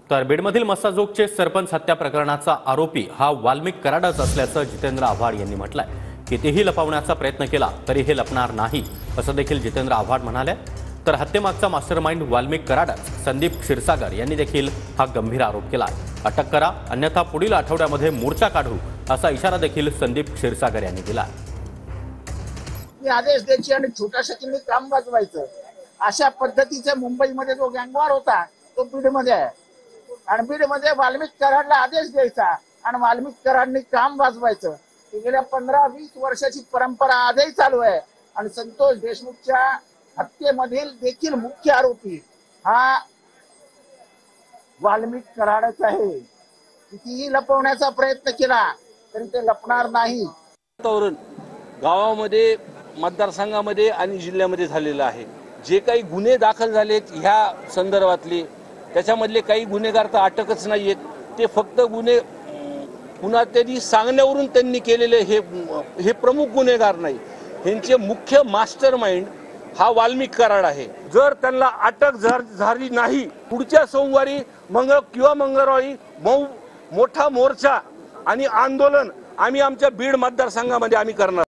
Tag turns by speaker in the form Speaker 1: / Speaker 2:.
Speaker 1: तर बीडमधील मस्साजोगचे सरपंच हत्या प्रकरणाचा आरोपी हा वाल्मिक कराडच असल्याचं जितेंद्र आव्हाड यांनी म्हटलंय। कितीही लपवण्याचा प्रयत्न केला तरी हे लपणार नाही असं देखील जितेंद्र आव्हाड म्हणाले। तर हत्येमागचा मास्टरमाइंड वाल्मिक कराडच संदीप क्षीरसागर यांनी देखील हा गंभीर आरोप केला। अटक करा अन्यथा पुढील आठवड्यामध्ये मोर्चा काढू असा इशारा देखील संदीप क्षीरसागर यांनी दिला।
Speaker 2: आदेश द्यायचे आणि छोट्याशा काम वाजवायचं अशा पद्धतीचे मुंबईमध्ये जो गँगवॉर होता तो बीडमध्ये आहे आणि बीडमध्ये वाल्मिक कराडला आदेश द्यायचा आणि वाल्मिक कराडनी काम वाजवायचं। गेल्या 15-20 वर्षाची परंपरा आजही चालू आहे आणि संतोष देशमुखच्या हत्येमधील देखील मुख्य आरोपी हा वाल्मिक कराडच आहे। कितीही लपवण्याचा प्रयत्न केला तरी ते लपणार नाही।
Speaker 3: गावामध्ये मतदारसंघामध्ये आणि जिल्ह्यामध्ये झालेलं आहे। जे काही गुन्हे दाखल झालेत ह्या संदर्भातले त्याच्यामधले काही गुन्हेगार तर अटकच नाही आहेत, ते फक्त गुन्हे पुन्हा त्यांनी सांगण्यावरून त्यांनी केलेले हे प्रमुख गुन्हेगार नाही। ह्यांचे मुख्य मास्टरमाइंड हा वाल्मिक कराड आहे। जर त्यांना अटक झाली नाही पुढच्या सोमवारी मंगळवारी मोठा मोर्चा आणि आंदोलन आम्ही आमच्या बीड मतदारसंघामध्ये करणार।